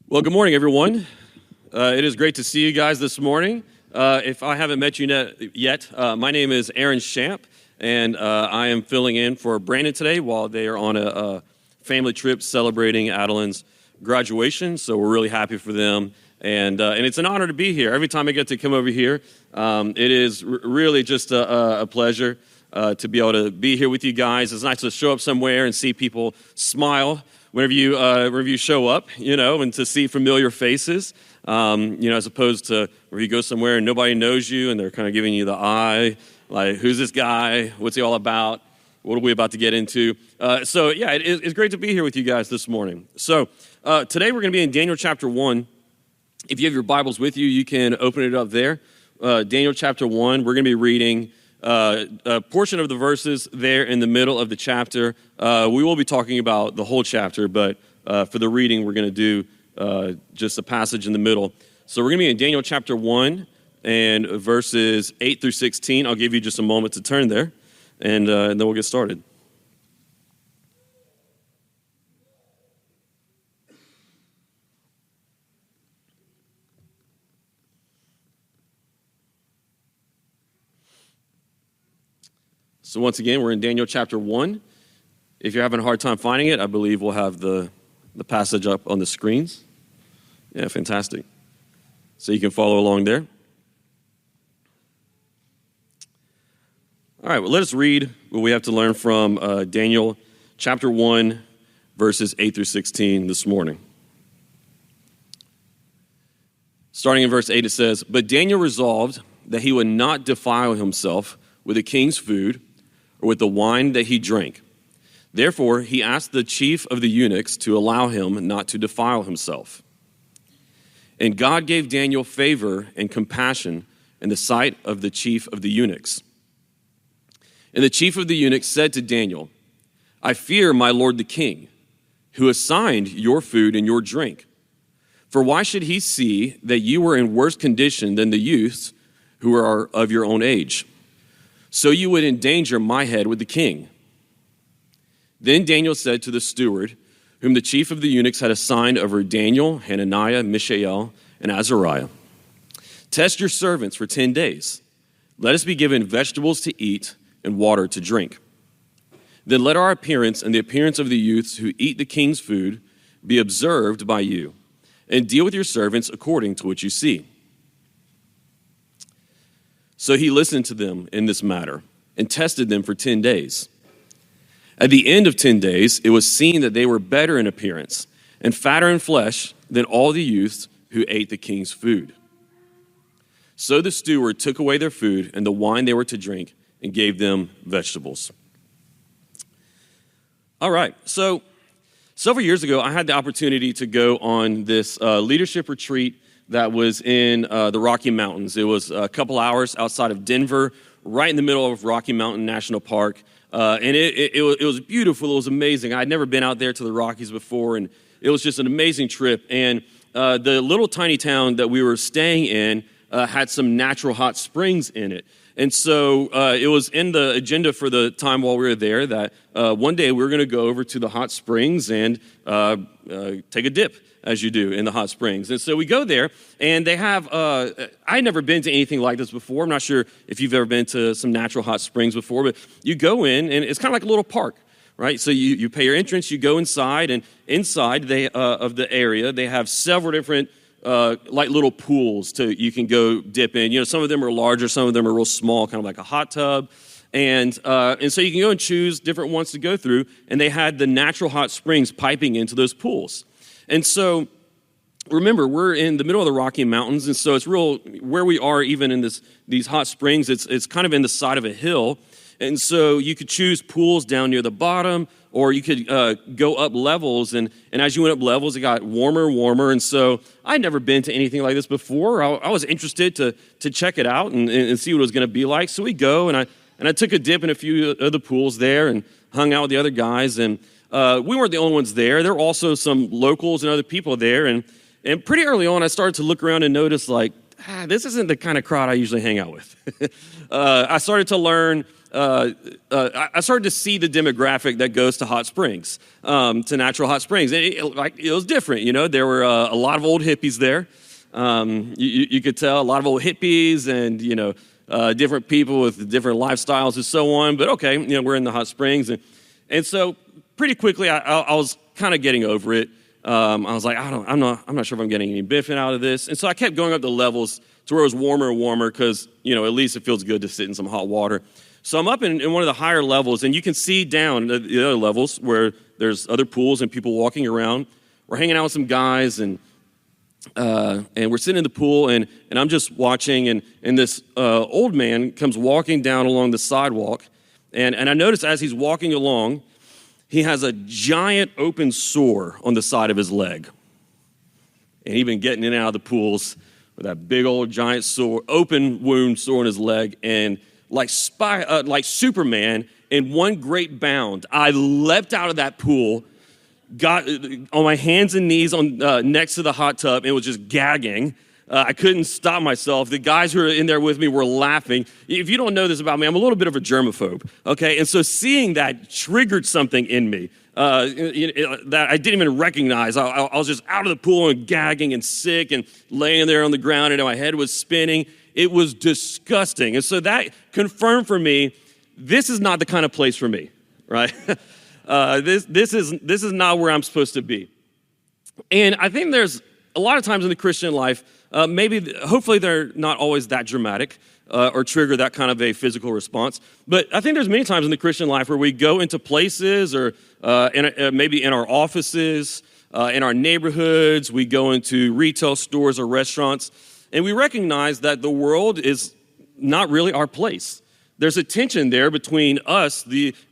Well, good morning, everyone. It is great to see you guys this morning. If I haven't met you yet, my name is Shamp, and I am filling in for Brandon today while they are on a family trip celebrating Adeline's graduation. So we're really happy for them, and it's an honor to be here. Every time I get to come over here, it is really just a pleasure to be able to be here with you guys. It's nice to show up somewhere and see people smile whenever you show up, and to see familiar faces, as opposed to where you go somewhere and nobody knows you and they're kind of giving you the eye, like, who's this guy? What's he all about? What are we about to get into? It's great to be here with you guys this morning. So today we're going to be in Daniel chapter 1. If you have your Bibles with you, you can open it up there. Daniel chapter 1, we're going to be reading a portion of the verses there in the middle of the chapter. We will be talking about the whole chapter, but for the reading, we're going to do just a passage in the middle. So we're going to be in Daniel chapter 1 and verses 8 through 16. I'll give you just a moment to turn there, and then we'll get started. So once again, we're in Daniel chapter 1. If you're having a hard time finding it, I believe we'll have the passage up on the screens. Yeah, fantastic. So you can follow along there. All right, well, let us read what we have to learn from Daniel chapter 1, verses 8 through 16 this morning. Starting in verse 8, it says, "But Daniel resolved that he would not defile himself with the king's food, or with the wine that he drank. Therefore, he asked the chief of the eunuchs to allow him not to defile himself. And God gave Daniel favor and compassion in the sight of the chief of the eunuchs. And the chief of the eunuchs said to Daniel, 'I fear my lord the king, who assigned your food and your drink. For why should he see that you were in worse condition than the youths who are of your own age? So you would endanger my head with the king.' Then Daniel said to the steward, whom the chief of the eunuchs had assigned over Daniel, Hananiah, Mishael, and Azariah, 'Test your servants for 10 days. Let us be given vegetables to eat and water to drink. Then let our appearance and the appearance of the youths who eat the king's food be observed by you, and deal with your servants according to what you see.' So he listened to them in this matter and tested them for 10 days. At the end of 10 days, it was seen that they were better in appearance and fatter in flesh than all the youths who ate the king's food. So the steward took away their food and the wine they were to drink and gave them vegetables." All right, so several years ago, I had the opportunity to go on this leadership retreat that was in the Rocky Mountains. It was a couple hours outside of Denver, right in the middle of Rocky Mountain National Park. And it was beautiful. It was amazing. I'd never been out there to the Rockies before, and it was just an amazing trip. And the little tiny town that we were staying in had some natural hot springs in it. And so it was in the agenda for the time while we were there that one day we were going to go over to the hot springs and take a dip, as you do in the hot springs. And so we go there, and they have, I'd never been to anything like this before. I'm not sure if you've ever been to some natural hot springs before, but you go in, and it's kind of like a little park, right? So you pay your entrance, you go inside, and inside of the area, they have several different like little pools you can go dip in. Some of them are larger, some of them are real small, kind of like a hot tub. And so you can go and choose different ones to go through, and they had the natural hot springs piping into those pools. And so, remember, we're in the middle of the Rocky Mountains, and so it's real, where we are even in these hot springs, it's kind of in the side of a hill. And so you could choose pools down near the bottom, or you could go up levels, and as you went up levels, it got warmer, and so I'd never been to anything like this before. I was interested to check it out and see what it was going to be like. So we go, and I took a dip in a few of the pools there and hung out with the other guys, and we weren't the only ones there. There were also some locals and other people there, and pretty early on, I started to look around and notice, like, this isn't the kind of crowd I usually hang out with. I started to learn, I started to see the demographic that goes to hot springs, to natural hot springs. And it was different, you know. There were a lot of old hippies there. You could tell a lot of old hippies and, you know, different people with different lifestyles and so on. But okay, you know, we're in the hot springs. And so pretty quickly I was kind of getting over it. I was like, I'm not sure if I'm getting any benefit out of this. And so I kept going up the levels to where it was warmer and warmer because, you know, at least it feels good to sit in some hot water. So I'm up in one of the higher levels, and you can see down the other levels where there's other pools and people walking around. We're hanging out with some guys, and we're sitting in the pool, and I'm just watching, and this old man comes walking down along the sidewalk, and I notice as he's walking along, he has a giant open sore on the side of his leg. And he'd been getting in and out of the pools with that big old giant sore, open wound sore on his leg. And like Superman, in one great bound, I leapt out of that pool, got on my hands and knees next to the hot tub, and was just gagging. I couldn't stop myself. The guys who were in there with me were laughing. If you don't know this about me, I'm a little bit of a germaphobe, okay? And so seeing that triggered something in me that I didn't even recognize. I was just out of the pool and gagging and sick and laying there on the ground, and my head was spinning. It was disgusting. And so that confirmed for me, this is not the kind of place for me, right? This is not where I'm supposed to be. And I think there's a lot of times in the Christian life, hopefully they're not always that dramatic or trigger that kind of a physical response. But I think there's many times in the Christian life where we go into places or maybe in our offices, in our neighborhoods, we go into retail stores or restaurants, and we recognize that the world is not really our place. There's a tension there between us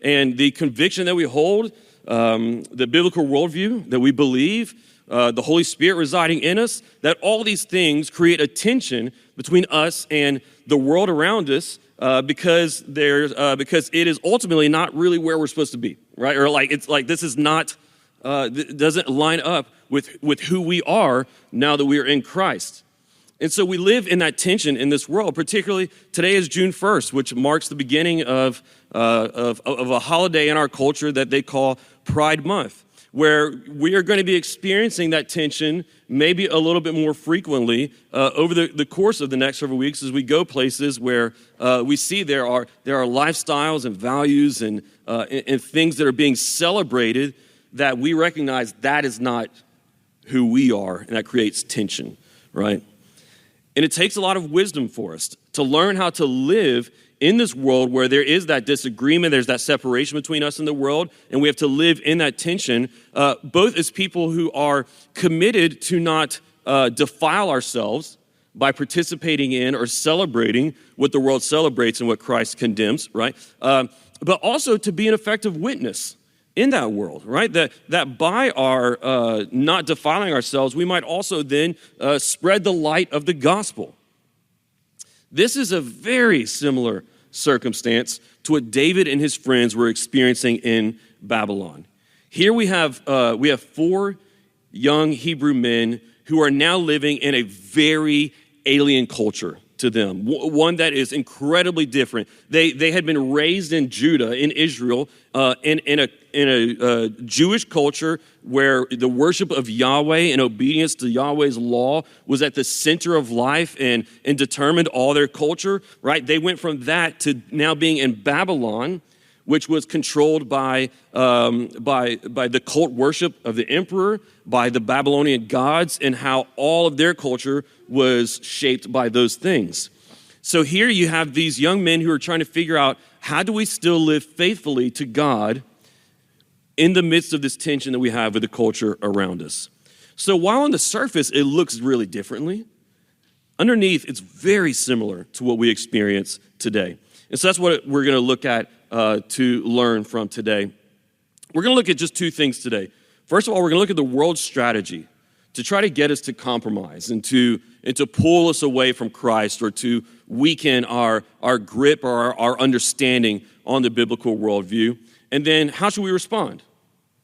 and the conviction that we hold, the biblical worldview that we believe, the Holy Spirit residing in us, that all these things create a tension between us and the world around us because it is ultimately not really where we're supposed to be, right? Or this is not, doesn't line up with who we are now that we are in Christ. And so we live in that tension in this world. Particularly today is June 1st, which marks the beginning of a holiday in our culture that they call Pride Month, where we are going to be experiencing that tension maybe a little bit more frequently over the course of the next several weeks as we go places where we see there are lifestyles and values and things that are being celebrated that we recognize that is not who we are, and that creates tension, right? And it takes a lot of wisdom for us to learn how to live in this world where there is that disagreement, there's that separation between us and the world, and we have to live in that tension, both as people who are committed to not defile ourselves by participating in or celebrating what the world celebrates and what Christ condemns, right? But also to be an effective witness in that world, right? That by our not defiling ourselves, we might also then spread the light of the gospel. This is a very similar circumstance to what David and his friends were experiencing in Babylon. Here we have 4 young Hebrew men who are now living in a very alien culture to them, one that is incredibly different. They had been raised in Judah, in Israel, in a Jewish culture where the worship of Yahweh and obedience to Yahweh's law was at the center of life and determined all their culture, right? They went from that to now being in Babylon, which was controlled by the cult worship of the emperor, by the Babylonian gods, and how all of their culture was shaped by those things. So here you have these young men who are trying to figure out, how do we still live faithfully to God in the midst of this tension that we have with the culture around us? So while on the surface it looks really differently, underneath it's very similar to what we experience today. And so that's what we're going to look at to learn from today. We're going to look at just 2 things today. First of all, we're going to look at the world's strategy to try to get us to compromise and to pull us away from Christ or to weaken our grip or our understanding on the biblical worldview. And then how should we respond?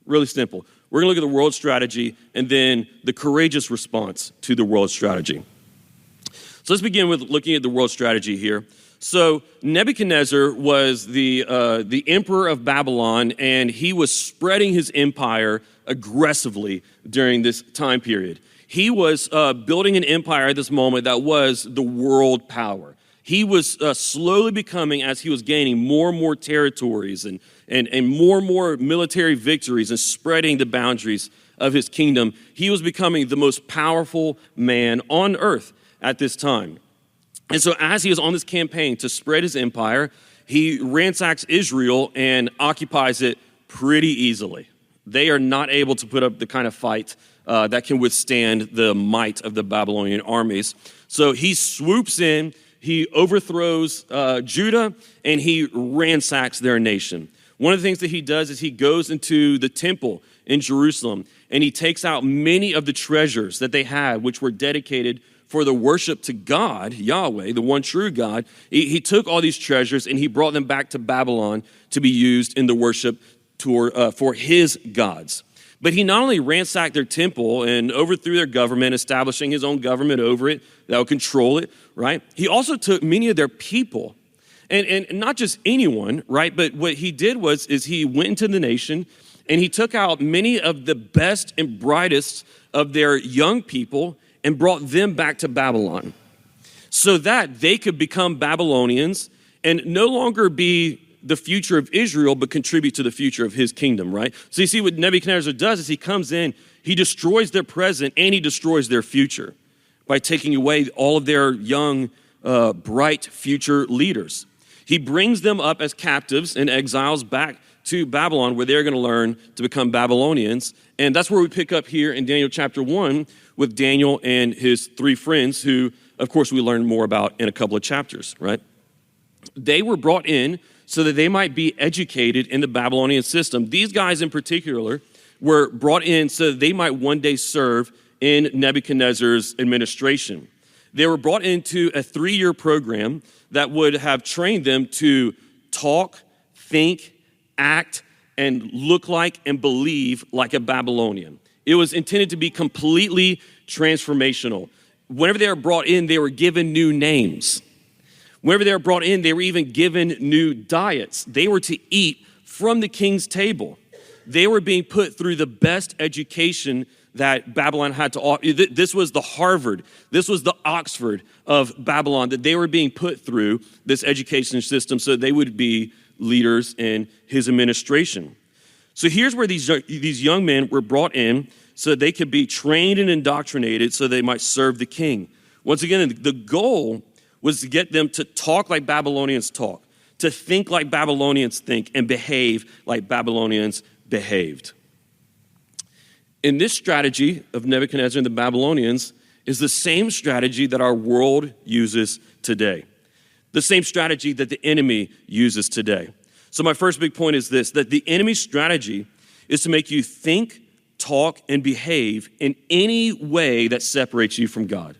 Really simple. We're going to look at the world strategy and then the courageous response to the world strategy. So let's begin with looking at the world strategy here. So Nebuchadnezzar was the emperor of Babylon, and he was spreading his empire aggressively during this time period. He was building an empire at this moment that was the world power. He was slowly becoming, as he was gaining more and more territories and more military victories and spreading the boundaries of his kingdom, he was becoming the most powerful man on earth at this time. And so as he was on this campaign to spread his empire, he ransacks Israel and occupies it pretty easily. They are not able to put up the kind of fight that can withstand the might of the Babylonian armies. So he swoops in, he overthrows Judah, and he ransacks their nation. One of the things that he does is he goes into the temple in Jerusalem, and he takes out many of the treasures that they had, which were dedicated for the worship to God, Yahweh, the one true God. He took all these treasures and he brought them back to Babylon to be used in the worship for his gods. But he not only ransacked their temple and overthrew their government, establishing his own government over it that would control it, right? He also took many of their people, and not just anyone, right? But what he did is he went into the nation and he took out many of the best and brightest of their young people and brought them back to Babylon so that they could become Babylonians and no longer be the future of Israel, but contribute to the future of his kingdom, right? So you see what Nebuchadnezzar does is he comes in, he destroys their present and he destroys their future by taking away all of their young, bright future leaders. He brings them up as captives and exiles back to Babylon, where they're going to learn to become Babylonians. And that's where we pick up here in Daniel chapter 1 with Daniel and his three friends, who, of course, we learn more about in a couple of chapters, right? They were brought in so that they might be educated in the Babylonian system. These guys in particular were brought in so that they might one day serve in Nebuchadnezzar's administration. They were brought into a 3-year program that would have trained them to talk, think, act, and look like and believe like a Babylonian. It was intended to be completely transformational. Whenever they were brought in, they were given new names. Whenever they were brought in, they were even given new diets. They were to eat from the king's table. They were being put through the best education that Babylon had to offer. This was the Harvard, this was the Oxford of Babylon, that they were being put through this education system so they would be leaders in his administration. So here's where these young men were brought in so that they could be trained and indoctrinated so they might serve the king. Once again, the goal was to get them to talk like Babylonians talk, to think like Babylonians think, and behave like Babylonians behaved. And this strategy of Nebuchadnezzar and the Babylonians is the same strategy that our world uses today. The same strategy that the enemy uses today. So my first big point is this, that the enemy's strategy is to make you think, talk, and behave in any way that separates you from God.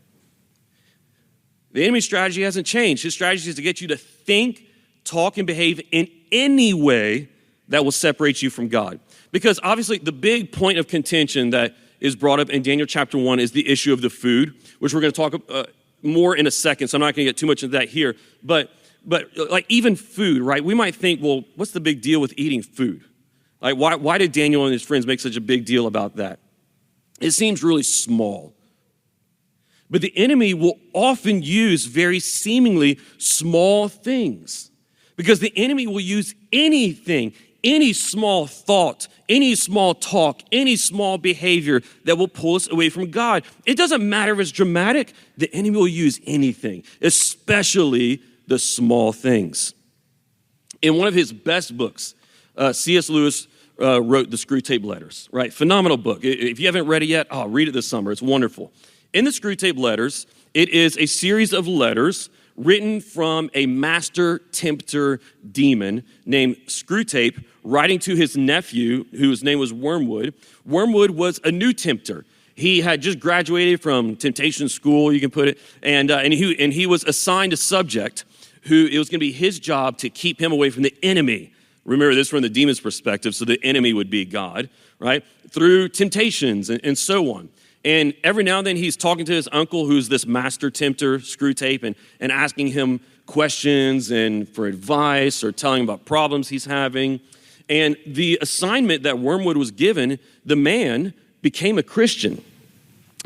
The enemy's strategy hasn't changed. His strategy is to get you to think, talk, and behave in any way that will separate you from God. Because obviously the big point of contention that is brought up in Daniel chapter 1 is the issue of the food, which we're going to talk more in a second, so I'm not going to get too much into that here. But like even food, right? We might think, well, what's the big deal with eating food? Like why did Daniel and his friends make such a big deal about that? It seems really small. But the enemy will often use very seemingly small things, because the enemy will use anything, any small thought, any small talk, any small behavior that will pull us away from God. It doesn't matter if it's dramatic. The enemy will use anything, especially the small things. In one of his best books, C.S. Lewis wrote The Screwtape Letters, right? Phenomenal book. If you haven't read it yet, read it this summer. It's wonderful. In the Screwtape Letters, it is a series of letters written from a master tempter demon named Screwtape, writing to his nephew, whose name was Wormwood. Wormwood was a new tempter. He had just graduated from temptation school, you can put it, and he was assigned a subject who it was going to be his job to keep him away from the enemy. Remember this from the demon's perspective, so the enemy would be God, right? Through temptations and so on. And every now and then he's talking to his uncle, who's this master tempter, Screwtape, and asking him questions and for advice or telling him about problems he's having. And the assignment that Wormwood was given, the man became a Christian.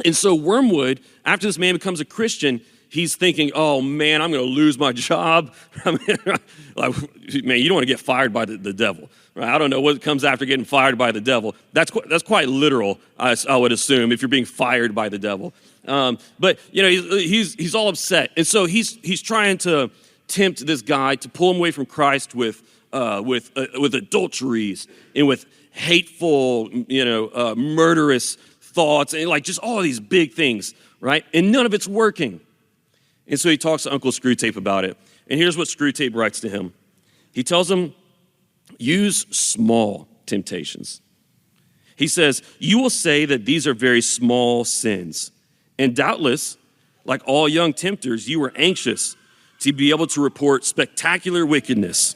And so Wormwood, after this man becomes a Christian, he's thinking, oh man, I'm going to lose my job. Man, you don't want to get fired by the devil. Right? I don't know what comes after getting fired by the devil. That's quite literal, I would assume, if you're being fired by the devil. But he's all upset, and so he's trying to tempt this guy to pull him away from Christ with adulteries and with hateful, murderous thoughts, and like just all these big things, right? And none of it's working. And so he talks to Uncle Screwtape about it. And here's what Screwtape writes to him. He tells him, use small temptations. He says, you will say that these are very small sins. And doubtless, like all young tempters, you were anxious to be able to report spectacular wickedness.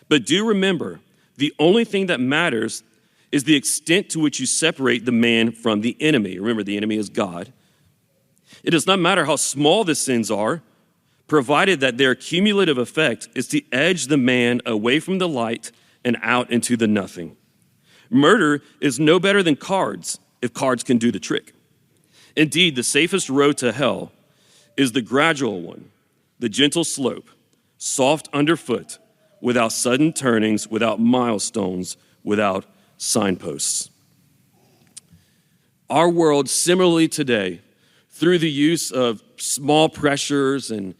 But do remember, the only thing that matters is the extent to which you separate the man from the enemy. Remember, the enemy is God. It does not matter how small the sins are, provided that their cumulative effect is to edge the man away from the light and out into the nothing. Murder is no better than cards, if cards can do the trick. Indeed, the safest road to hell is the gradual one, the gentle slope, soft underfoot, without sudden turnings, without milestones, without signposts. Our world, similarly today, through the use of small pressures and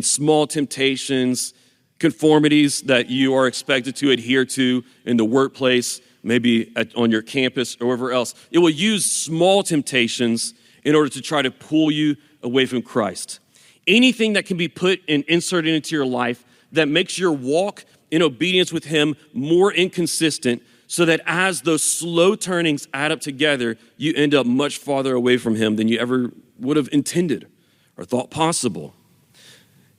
small temptations, conformities that you are expected to adhere to in the workplace, maybe on your campus or wherever else, it will use small temptations in order to try to pull you away from Christ. Anything that can be put and inserted into your life that makes your walk in obedience with him more inconsistent, so that as those slow turnings add up together, you end up much farther away from him than you ever would have intended or thought possible.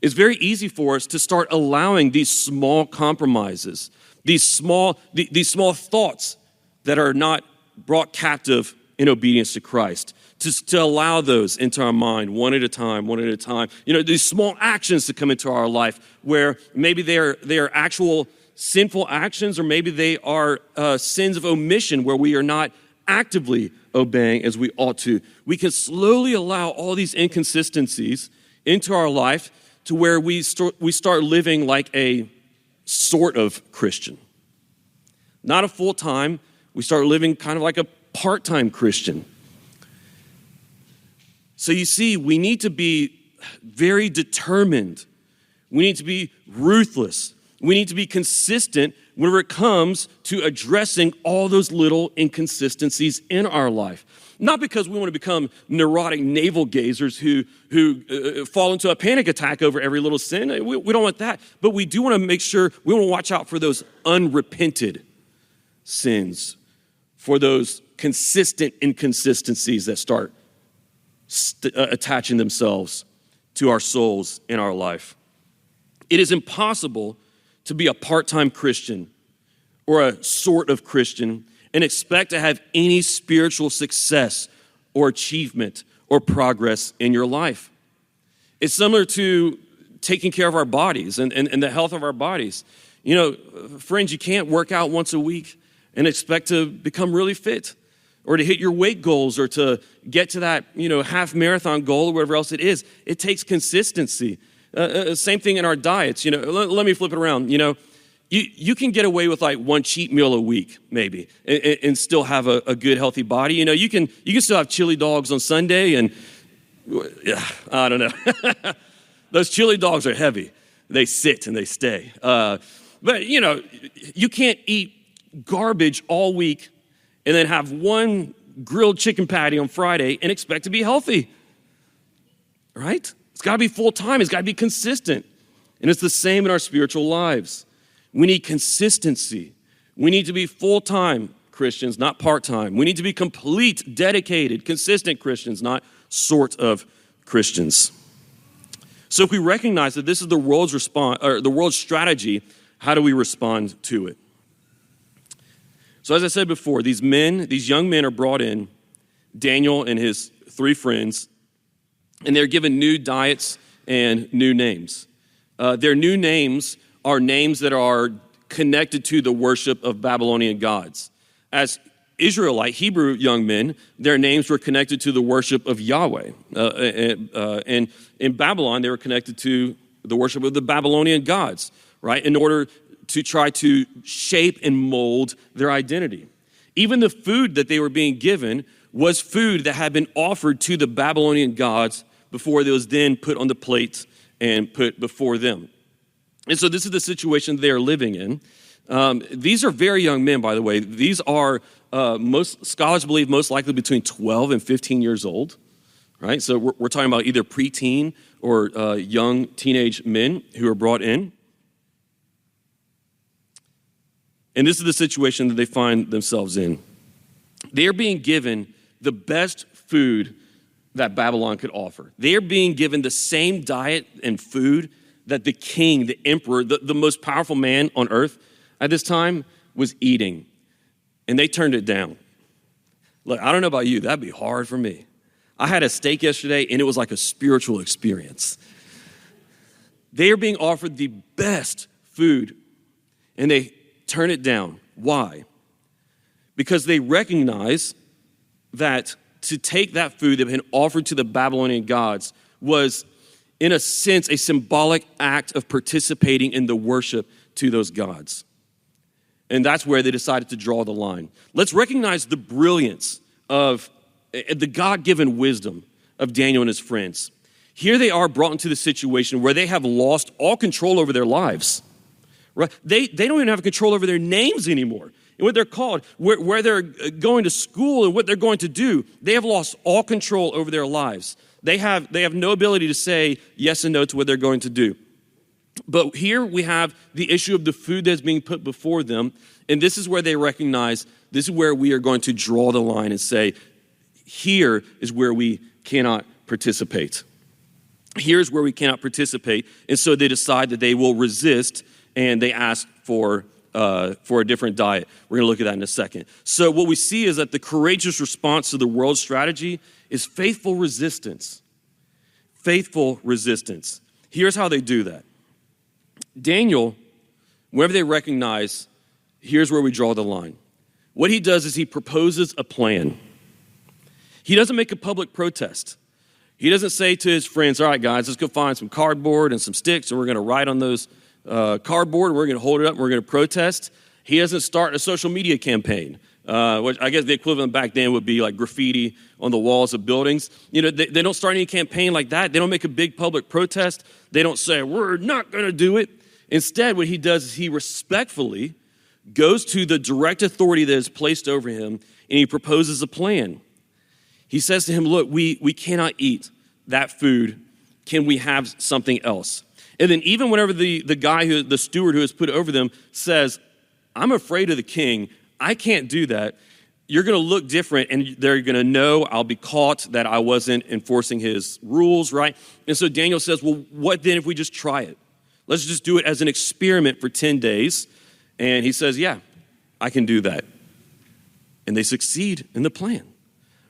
It's very easy for us to start allowing these small compromises, these small thoughts that are not brought captive in obedience to Christ, to allow those into our mind one at a time. These small actions to come into our life where maybe they are actual sinful actions, or maybe they are sins of omission where we are not actively obeying as we ought to. We can slowly allow all these inconsistencies into our life to where we start living like a sort of Christian. Not a full-time, we start living kind of like a part-time Christian. So you see, we need to be very determined. We need to be ruthless. We need to be consistent whenever it comes to addressing all those little inconsistencies in our life. Not because we want to become neurotic navel gazers who fall into a panic attack over every little sin. We don't want that. But we do want to make sure, we want to watch out for those unrepented sins, for those consistent inconsistencies that start attaching themselves to our souls in our life. It is impossible to be a part-time Christian or a sort of Christian and expect to have any spiritual success or achievement or progress in your life. It's similar to taking care of our bodies and the health of our bodies. You know, friends, you can't work out once a week and expect to become really fit or to hit your weight goals or to get to that, half marathon goal or whatever else it is. It takes consistency. Same thing in our diets. Let me flip it around. You can get away with like one cheat meal a week, maybe, and still have a good, healthy body. You can still have chili dogs on Sunday, and I don't know. Those chili dogs are heavy. They sit and they stay. But you can't eat garbage all week and then have one grilled chicken patty on Friday and expect to be healthy, right? It's got to be full time. It's got to be consistent. And it's the same in our spiritual lives. We need consistency. We need to be full-time Christians, not part-time. We need to be complete, dedicated, consistent Christians, not sort of Christians. So if we recognize that this is the world's response, or the world's strategy, how do we respond to it? So as I said before, these young men are brought in. Daniel and his 3 friends, and they're given new diets and new names. Their new names are names that are connected to the worship of Babylonian gods. As Israelite, Hebrew young men, their names were connected to the worship of Yahweh. And in Babylon, they were connected to the worship of the Babylonian gods, right? In order to try to shape and mold their identity. Even the food that they were being given was food that had been offered to the Babylonian gods before it was then put on the plate and put before them. And so this is the situation they are living in. These are very young men, by the way. These are, most scholars believe, most likely between 12 and 15 years old, right? So we're talking about either preteen or young teenage men who are brought in. And this is the situation that they find themselves in. They are being given the best food that Babylon could offer. They are being given the same diet and food that the king, the emperor, the most powerful man on earth at this time was eating. And they turned it down. Look, I don't know about you, that'd be hard for me. I had a steak yesterday and it was like a spiritual experience. They are being offered the best food and they turn it down. Why? Because they recognize that to take that food that had been offered to the Babylonian gods was, in a sense, a symbolic act of participating in the worship to those gods. And that's where they decided to draw the line. Let's recognize the brilliance of the God-given wisdom of Daniel and his friends. Here they are brought into the situation where they have lost all control over their lives. Right? They don't even have control over their names anymore. And what they're called, where they're going to school and what they're going to do. They have lost all control over their lives. They have no ability to say yes and no to what they're going to do. But here we have the issue of the food that's being put before them. And this is where they recognize, this is where we are going to draw the line and say, here is where we cannot participate. Here's where we cannot participate. And so they decide that they will resist and they ask for a different diet. We're going to look at that in a second. So what we see is that the courageous response to the world's strategy is faithful resistance. Faithful resistance. Here's how they do that. Daniel, whenever they recognize, here's where we draw the line. What he does is he proposes a plan. He doesn't make a public protest. He doesn't say to his friends, all right, guys, let's go find some cardboard and some sticks, and we're going to write on those cardboard, we're going to hold it up, and we're going to protest. He doesn't start a social media campaign, which I guess the equivalent back then would be like graffiti on the walls of buildings. You know, they don't start any campaign like that. They don't make a big public protest. They don't say, we're not going to do it. Instead, what he does is he respectfully goes to the direct authority that is placed over him, and he proposes a plan. He says to him, look, we cannot eat that food. Can we have something else? And then even whenever the guy, the steward who is put over them says, I'm afraid of the king, I can't do that, you're going to look different and they're going to know I'll be caught that I wasn't enforcing his rules, right? And so Daniel says, well, what then if we just try it? Let's just do it as an experiment for 10 days. And he says, yeah, I can do that. And they succeed in the plan.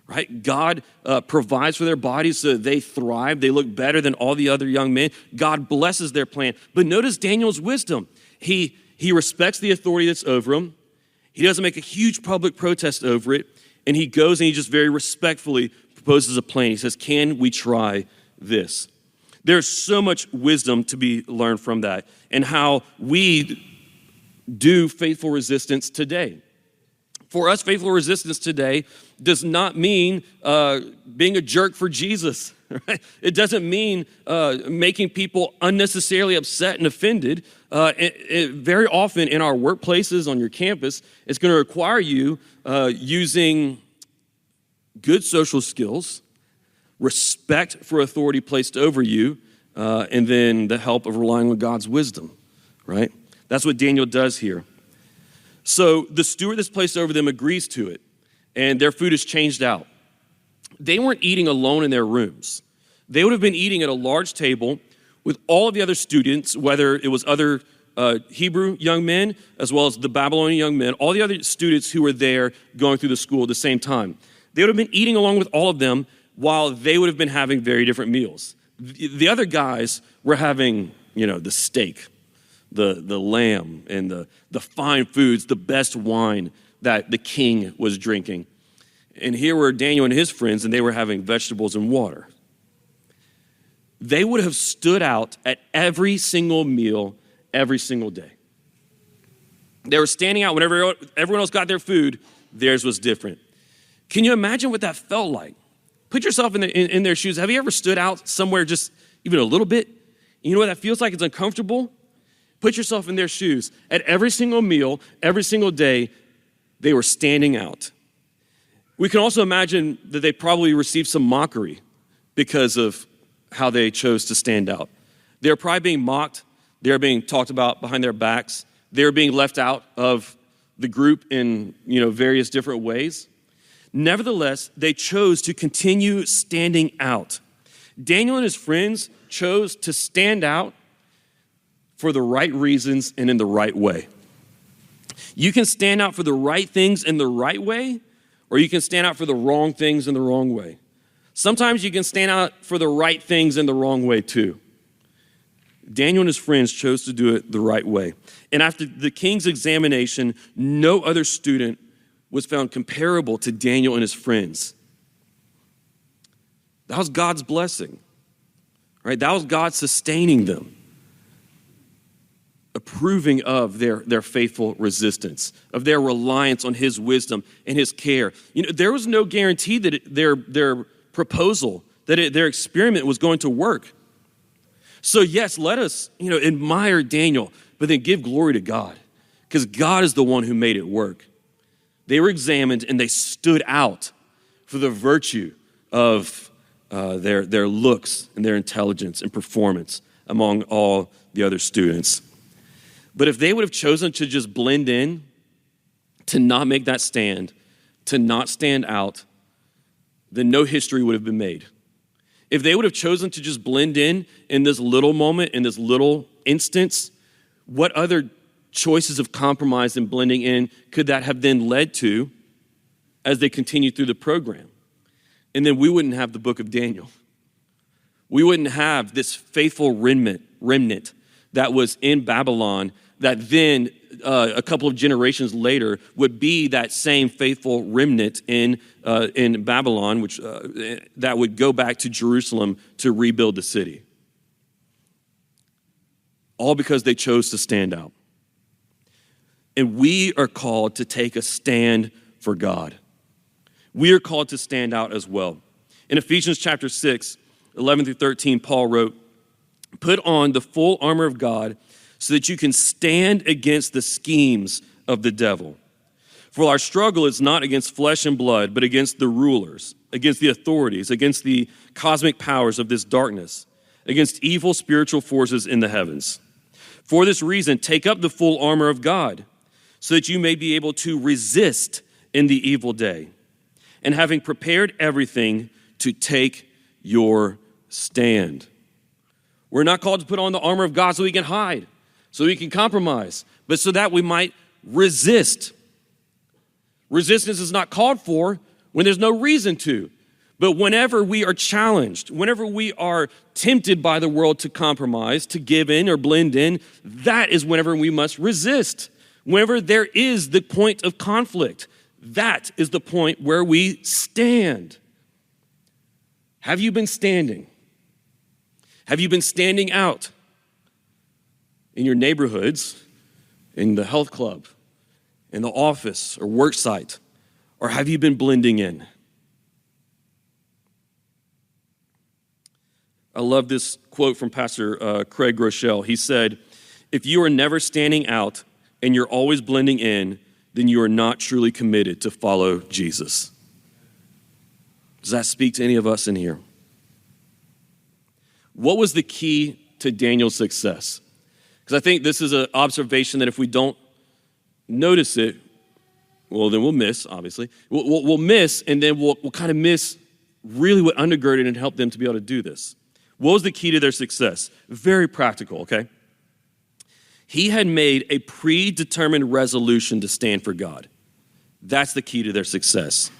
Right? God provides for their bodies so that they thrive. They look better than all the other young men. God blesses their plan. But notice Daniel's wisdom. He respects the authority that's over him. He doesn't make a huge public protest over it. And he goes and he just very respectfully proposes a plan. He says, can we try this? There's so much wisdom to be learned from that and how we do faithful resistance today. For us, faithful resistance today does not mean being a jerk for Jesus. Right? It doesn't mean making people unnecessarily upset and offended. Very often in our workplaces, on your campus, it's going to require you using good social skills, respect for authority placed over you, and then the help of relying on God's wisdom. Right? That's what Daniel does here. So the steward that's placed over them agrees to it, and their food is changed out. They weren't eating alone in their rooms. They would have been eating at a large table with all of the other students, whether it was other Hebrew young men as well as the Babylonian young men, all the other students who were there going through the school at the same time. They would have been eating along with all of them while they would have been having very different meals. The other guys were having, the steak, the lamb, and the fine foods, the best wine that the king was drinking. And here were Daniel and his friends, and they were having vegetables and water. They would have stood out at every single meal, every single day. They were standing out whenever everyone else got their food, theirs was different. Can you imagine what that felt like? Put yourself in their shoes. Have you ever stood out somewhere just even a little bit? You know what that feels like? It's uncomfortable. Put yourself in their shoes. At every single meal, every single day, they were standing out. We can also imagine that they probably received some mockery because of how they chose to stand out. They were probably being mocked. They were being talked about behind their backs. They were being left out of the group in, various different ways. Nevertheless, they chose to continue standing out. Daniel and his friends chose to stand out for the right reasons and in the right way. You can stand out for the right things in the right way, or you can stand out for the wrong things in the wrong way. Sometimes you can stand out for the right things in the wrong way too. Daniel and his friends chose to do it the right way. And after the king's examination, no other student was found comparable to Daniel and his friends. That was God's blessing, right? That was God sustaining them, approving of their faithful resistance, of their reliance on his wisdom and his care. There was no guarantee that their proposal, that their experiment was going to work. So yes, let us, admire Daniel, but then give glory to God, because God is the one who made it work. They were examined and they stood out for the virtue of their looks and their intelligence and performance among all the other students. But if they would have chosen to just blend in, to not make that stand, to not stand out, then no history would have been made. If they would have chosen to just blend in this little moment, in this little instance, what other choices of compromise and blending in could that have then led to as they continued through the program? And then we wouldn't have the book of Daniel. We wouldn't have this faithful remnant that was in Babylon that then a couple of generations later would be that same faithful remnant in Babylon, which that would go back to Jerusalem to rebuild the city. All because they chose to stand out. And we are called to take a stand for God. We are called to stand out as well. In Ephesians chapter 6, 11 through 13, Paul wrote, "Put on the full armor of God so that you can stand against the schemes of the devil. For our struggle is not against flesh and blood, but against the rulers, against the authorities, against the cosmic powers of this darkness, against evil spiritual forces in the heavens. For this reason, take up the full armor of God, so that you may be able to resist in the evil day, and having prepared everything, to take your stand." We're not called to put on the armor of God so we can hide, so we can compromise, but so that we might resist. Resistance is not called for when there's no reason to. But whenever we are challenged, whenever we are tempted by the world to compromise, to give in or blend in, that is whenever we must resist. Whenever there is the point of conflict, that is the point where we stand. Have you been standing? Have you been standing out in your neighborhoods, in the health club, in the office or work site? Or have you been blending in? I love this quote from Pastor Craig Groeschel. He said, "If you are never standing out and you're always blending in, then you are not truly committed to follow Jesus." Does that speak to any of us in here? What was the key to Daniel's success? Because I think this is an observation that if we don't notice it, well, then we'll miss, obviously. We'll miss, and then we'll kind of miss really what undergirded and helped them to be able to do this. What was the key to their success? Very practical, okay? He had made a predetermined resolution to stand for God. That's the key to their success.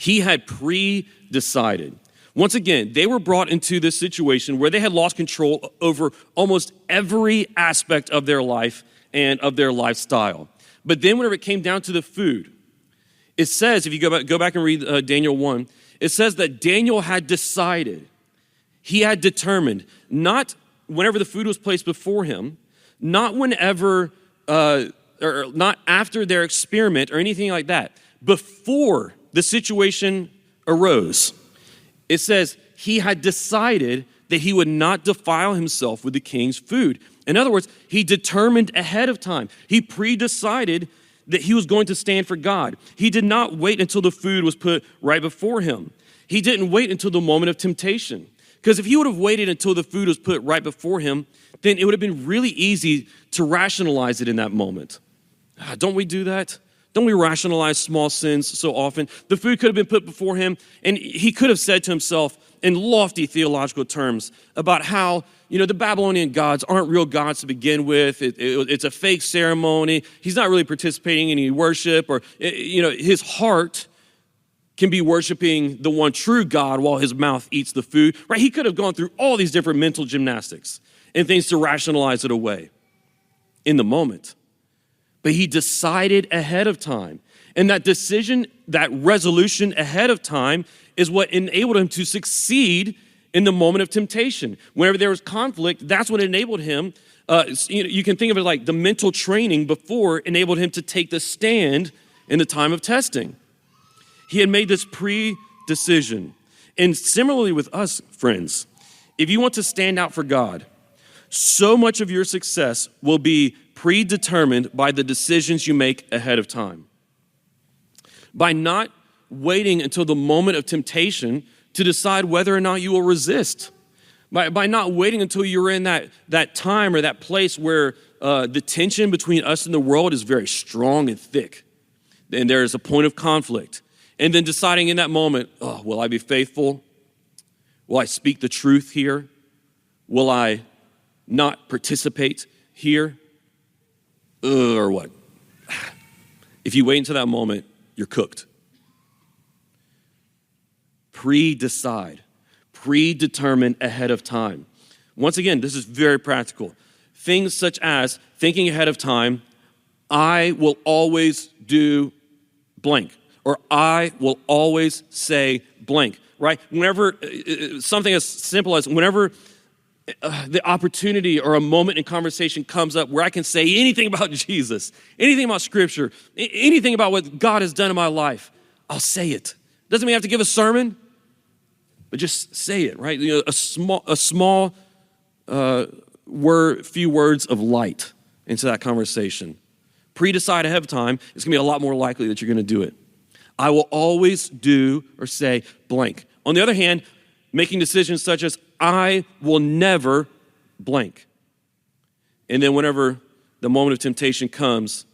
He had pre-decided. Once again, they were brought into this situation where they had lost control over almost every aspect of their life and of their lifestyle. But then whenever it came down to the food, it says, if you go back and read Daniel 1, it says that Daniel had decided, he had determined, not whenever the food was placed before him, not whenever, or not after their experiment or anything like that, before the situation arose. It says he had decided that he would not defile himself with the king's food. In other words, he determined ahead of time. He pre-decided that he was going to stand for God. He did not wait until the food was put right before him. He didn't wait until the moment of temptation. Because if he would have waited until the food was put right before him, then it would have been really easy to rationalize it in that moment. Don't we do that? Don't we rationalize small sins so often? The food could have been put before him, and he could have said to himself in lofty theological terms about how, the Babylonian gods aren't real gods to begin with. It's a fake ceremony. He's not really participating in any worship, or, his heart can be worshiping the one true God while his mouth eats the food, right? He could have gone through all these different mental gymnastics and things to rationalize it away in the moment. But he decided ahead of time. And that decision, that resolution ahead of time is what enabled him to succeed in the moment of temptation. Whenever there was conflict, that's what enabled him. You can think of it like the mental training before enabled him to take the stand in the time of testing. He had made this pre-decision. And similarly with us, friends, if you want to stand out for God, so much of your success will be predetermined by the decisions you make ahead of time. By not waiting until the moment of temptation to decide whether or not you will resist. By not waiting until you're in that time or that place where the tension between us and the world is very strong and thick. And there is a point of conflict. And then deciding in that moment, will I be faithful? Will I speak the truth here? Will I not participate here? Or what? If you wait until that moment, you're cooked. Pre-decide, predetermine ahead of time. Once again, this is very practical. Things such as thinking ahead of time, I will always do blank, or I will always say blank, right? Whenever, something as simple as whenever the opportunity or a moment in conversation comes up where I can say anything about Jesus, anything about Scripture, anything about what God has done in my life, I'll say it. Doesn't mean I have to give a sermon, but just say it, right? A small few words of light into that conversation. Pre-decide ahead of time, it's gonna be a lot more likely that you're gonna do it. I will always do or say blank. On the other hand, making decisions such as I will never blank. And then whenever the moment of temptation comes,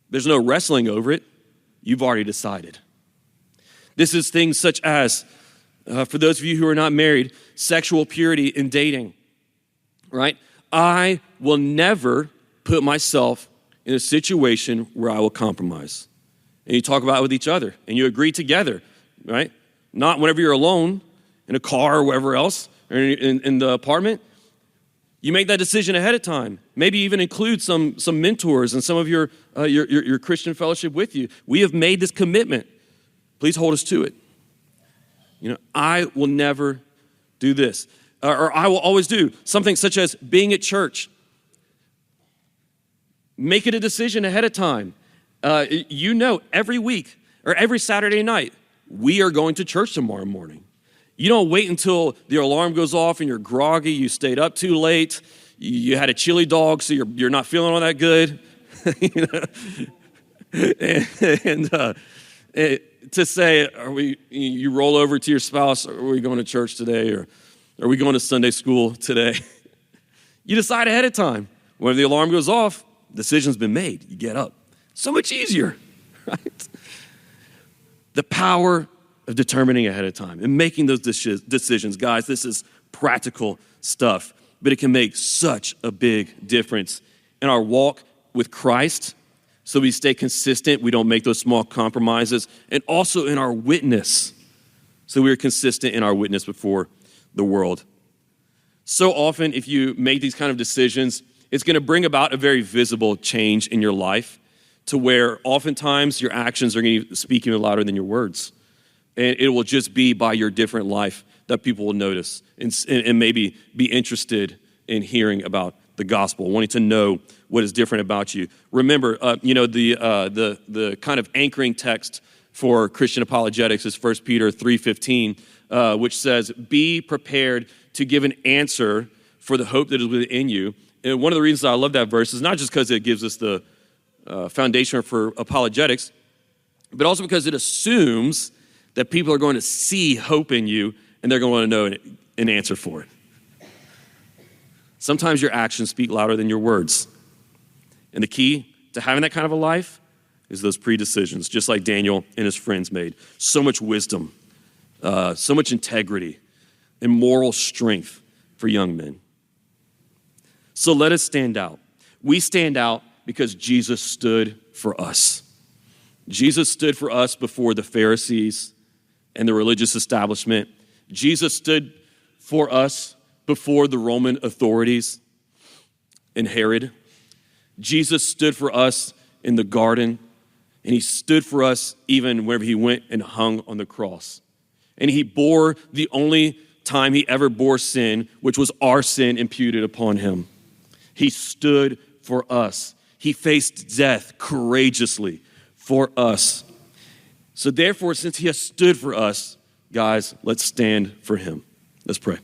there's no wrestling over it. You've already decided. This is things such as, for those of you who are not married, sexual purity in dating, right? I will never put myself in a situation where I will compromise. And you talk about it with each other and you agree together, right? Not whenever you're alone in a car or wherever else, or in the apartment. You make that decision ahead of time. Maybe even include some mentors and some of your Christian fellowship with you. We have made this commitment. Please hold us to it. I will never do this. Or I will always do something such as being at church. Make it a decision ahead of time. Every week or every Saturday night, we are going to church tomorrow morning. You don't wait until the alarm goes off and you're groggy, you stayed up too late, you had a chili dog, so you're not feeling all that good. To say, you roll over to your spouse, are we going to church today, or are we going to Sunday school today? You decide ahead of time. When the alarm goes off, decision's been made. You get up. So much easier, right? The power of determining ahead of time and making those decisions. Guys, this is practical stuff, but it can make such a big difference in our walk with Christ, so we stay consistent, we don't make those small compromises, and also in our witness, so we are consistent in our witness before the world. So often, if you make these kind of decisions, it's going to bring about a very visible change in your life to where oftentimes your actions are going to speak even louder than your words. And it will just be by your different life that people will notice and maybe be interested in hearing about the gospel, wanting to know what is different about you. Remember, the kind of anchoring text for Christian apologetics is 1 Peter 3:15, which says, be prepared to give an answer for the hope that is within you. And one of the reasons I love that verse is not just because it gives us the foundation for apologetics, but also because it assumes that people are going to see hope in you and they're going to want to know an answer for it. Sometimes your actions speak louder than your words. And the key to having that kind of a life is those pre-decisions, just like Daniel and his friends made. So much wisdom, so much integrity, and moral strength for young men. So let us stand out. We stand out because Jesus stood for us. Jesus stood for us before the Pharisees and the religious establishment. Jesus stood for us before the Roman authorities and Herod. Jesus stood for us in the garden, and he stood for us even whenever he went and hung on the cross. And he bore the only time he ever bore sin, which was our sin imputed upon him. He stood for us. He faced death courageously for us. So therefore, since he has stood for us, guys, let's stand for him. Let's pray.